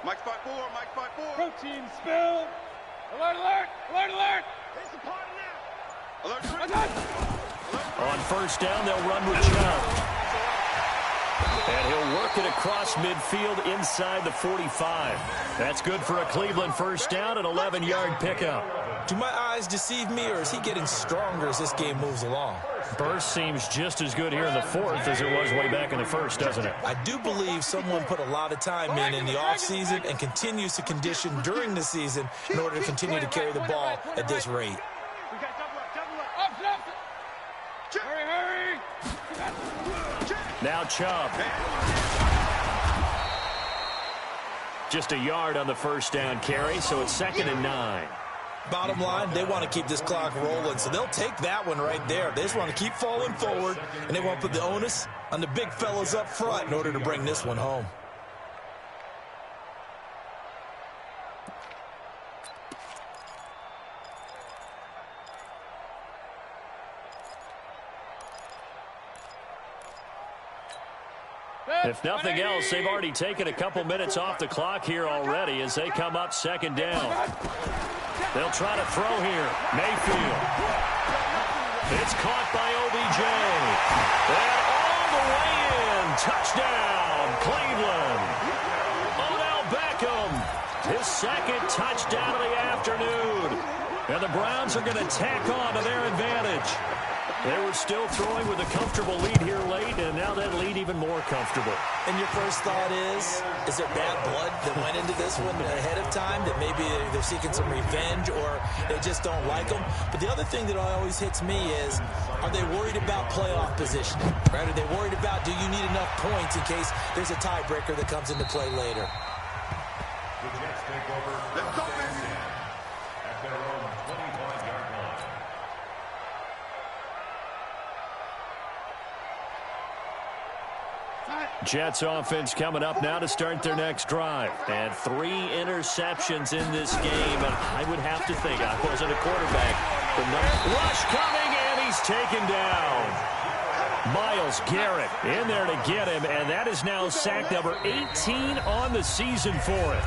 Mike's 5-4. Protein spill. Alert! It's the party now. Alert. On first down, they'll run with Chubb. And he'll work it across midfield inside the 45. That's good for a Cleveland first down, an 11-yard pickup. Do my eyes deceive me, or is he getting stronger as this game moves along? Burst seems just as good here in the fourth as it was way back in the first, doesn't it? I do believe someone put a lot of time in the offseason and continues to condition during the season in order to continue to carry the ball at this rate. We got double up. Hurry. Now Chubb. Just a yard on the first down carry, so it's 2nd and 9. Bottom line, they want to keep this clock rolling, so they'll take that one right there. They just want to keep falling forward, and they want to put the onus on the big fellas up front in order to bring this one home. If nothing else, they've already taken a couple minutes off the clock here already as they come up second down. They'll try to throw here. Mayfield. It's caught by OBJ. And all the way in. Touchdown, Cleveland. Odell Beckham. His second touchdown of the afternoon. And the Browns are going to tack on to their advantage. They were still throwing with a comfortable lead here late, and now that lead even more comfortable. And your first thought is there bad blood that went into this one ahead of time, that maybe they're seeking some revenge or they just don't like them? But the other thing that always hits me is, are they worried about playoff positioning? Right? Are they worried about, do you need enough points in case there's a tiebreaker that comes into play later? The Jets take over at their own 25-yard line. Jets offense coming up now to start their next drive. And 3 interceptions in this game. And I would have to think, I wasn't a quarterback. The rush coming, and he's taken down. Myles Garrett in there to get him, and that is now sack number 18 on the season for it.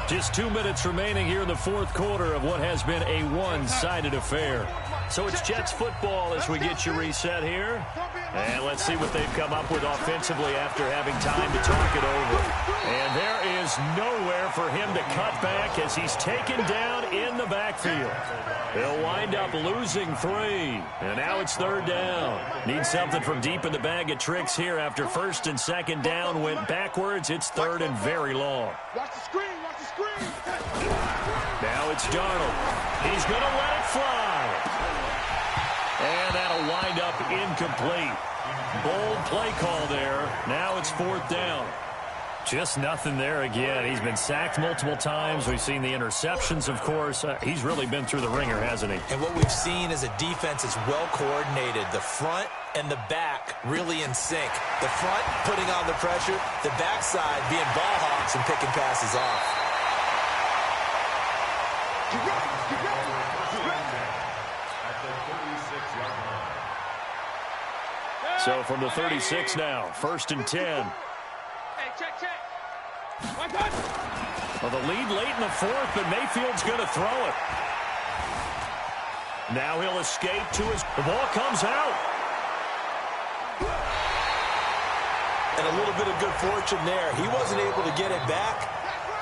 Just 2 minutes remaining here in the fourth quarter of what has been a one-sided affair. So it's Jets football as we get you reset here. And let's see what they've come up with offensively after having time to talk it over. And there is nowhere for him to cut back as he's taken down in the backfield. They'll wind up losing 3. And now it's third down. Need something from deep in the bag of tricks here after first and second down went backwards. It's third and very long. Watch the screen, watch the screen. Now it's Darnold. He's going to let it fly. And that'll wind up incomplete. Bold play call there. Now it's fourth down. Just nothing there again. He's been sacked multiple times. We've seen the interceptions, of course. He's really been through the ringer, hasn't he? And what we've seen is a defense is well coordinated. The front and the back really in sync. The front putting on the pressure. The backside being ball hawks and picking passes off. So from the 36 now, first and 10. Hey, check. Well, the lead late in the fourth, but Mayfield's going to throw it. Now he'll escape to his... The ball comes out. And a little bit of good fortune there. He wasn't able to get it back,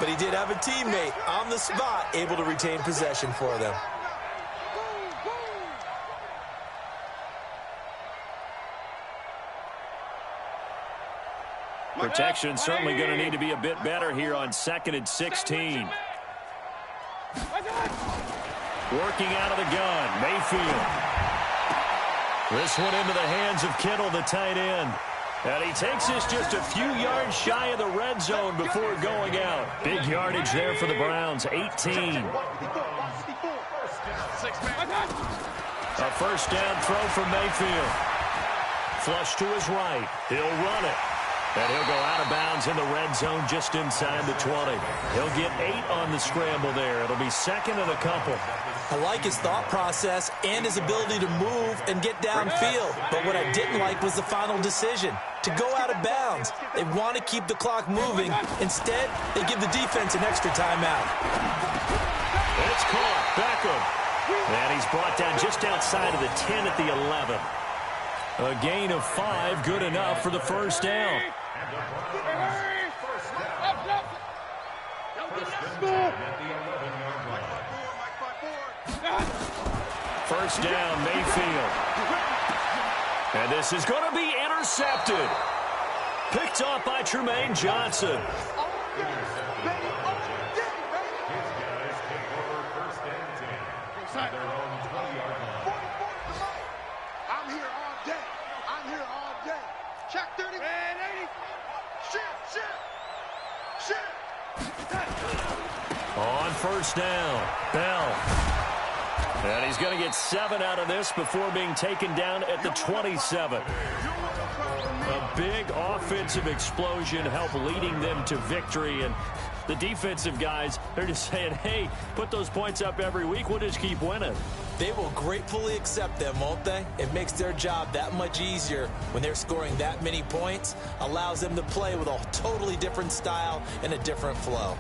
but he did have a teammate on the spot able to retain possession for them. Protection certainly going to need to be a bit better here on 2nd and 16. Working out of the gun, Mayfield. This one into the hands of Kittle, the tight end. And he takes this just a few yards shy of the red zone before going out. Big yardage there for the Browns, 18. A first down throw from Mayfield. Flush to his right. He'll run it. And he'll go out of bounds in the red zone just inside the 20. He'll get 8 on the scramble there. It'll be second and a couple. I like his thought process and his ability to move and get downfield. But what I didn't like was the final decision, to go out of bounds. They want to keep the clock moving. Instead, they give the defense an extra timeout. It's caught. Beckham. And he's brought down just outside of the 10 at the 11. A gain of 5, good enough for the first down. First down, Mayfield. And this is going to be intercepted. Picked off by Trumaine Johnson. Check 30. Man, 80. Shit. On first down, Bell. And he's going to get 7 out of this before being taken down at the 27. A big offensive explosion helped leading them to victory. And The defensive guys, they're just saying, hey, put those points up every week. We'll just keep winning. They will gratefully accept them, won't they? It makes their job that much easier when they're scoring that many points. Allows them to play with a totally different style and a different flow.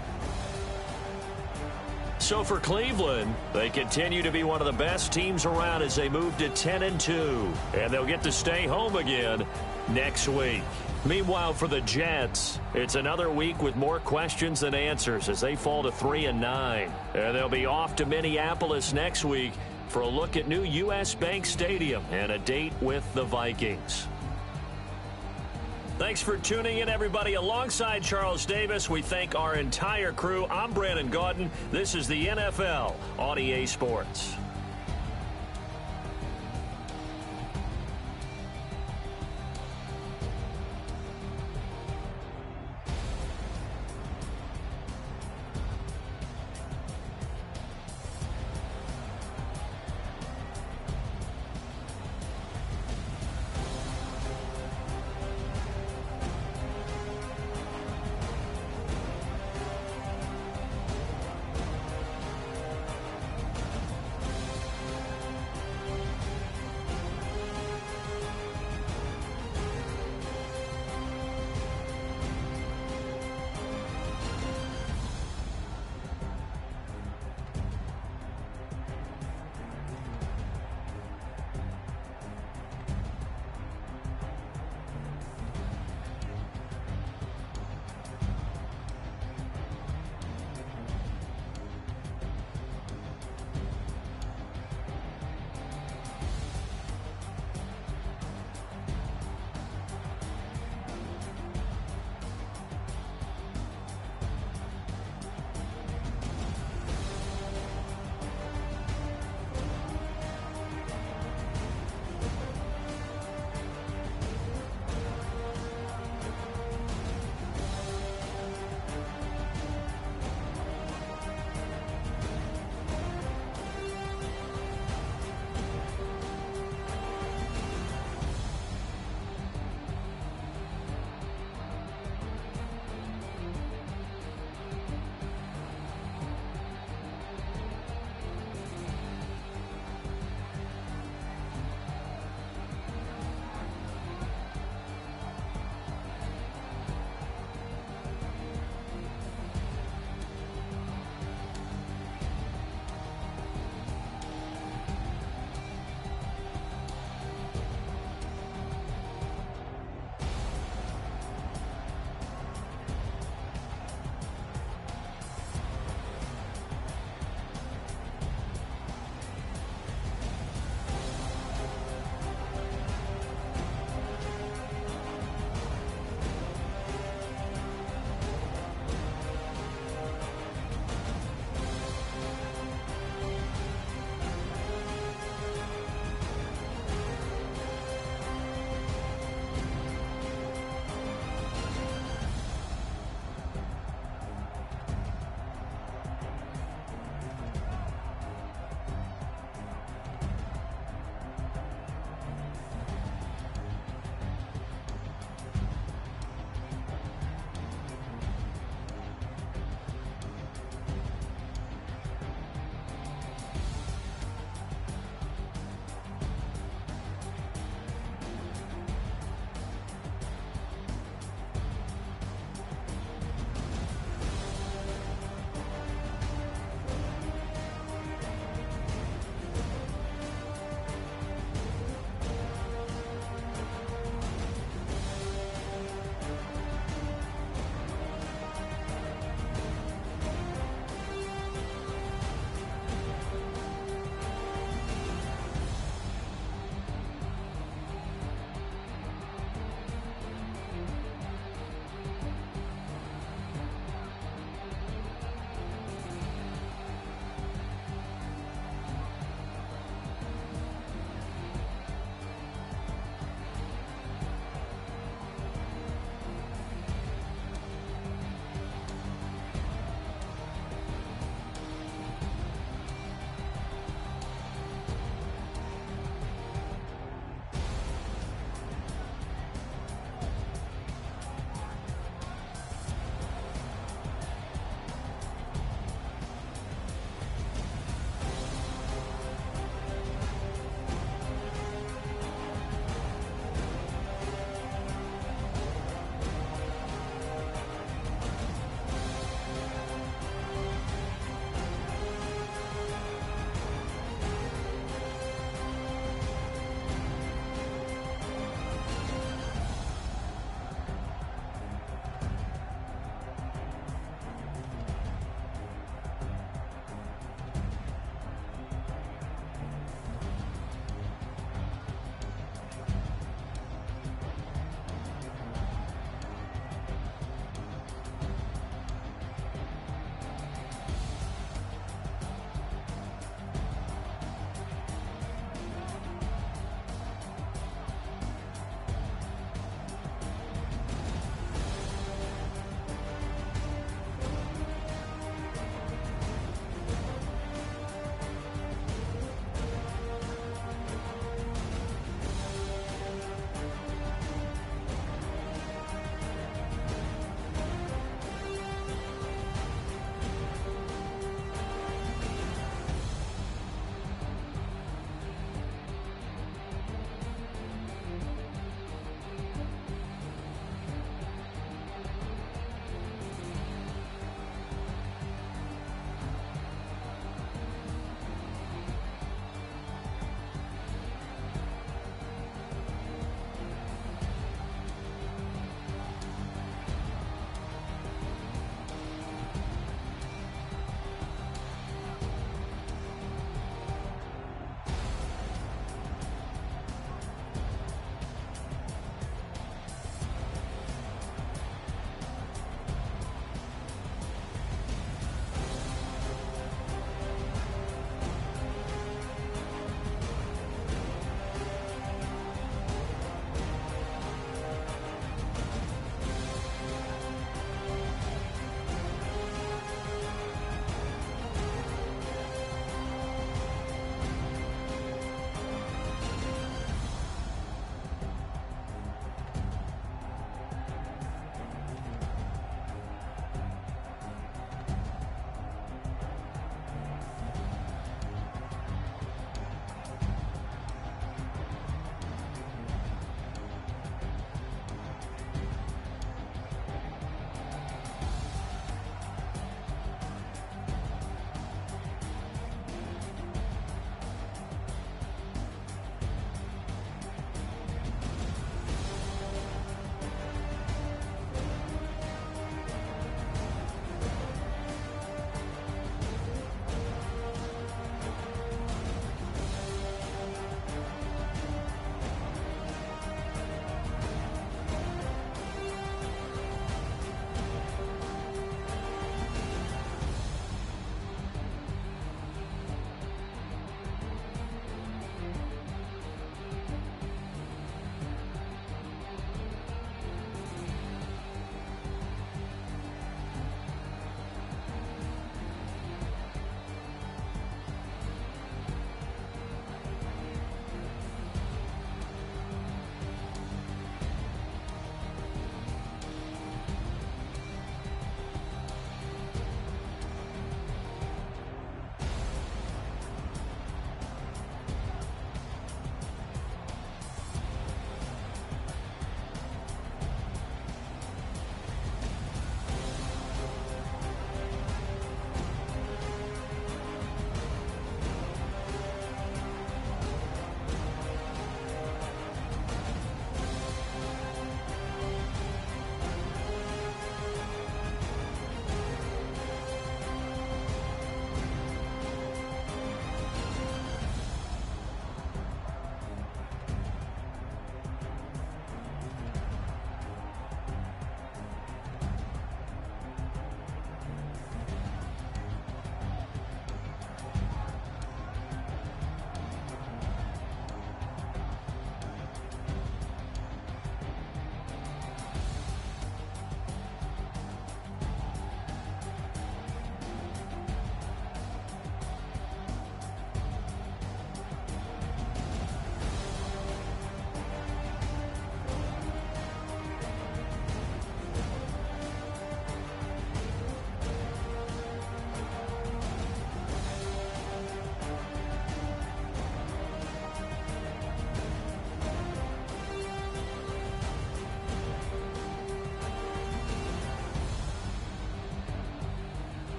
So for Cleveland, they continue to be one of the best teams around as they move to 10-2. And they'll get to stay home again next week. Meanwhile, for the Jets, it's another week with more questions than answers as they fall to 3-9. And they'll be off to Minneapolis next week for a look at new U.S. Bank Stadium and a date with the Vikings. Thanks for tuning in, everybody. Alongside Charles Davis, we thank our entire crew. I'm Brandon Gaudin. This is the NFL on EA Sports.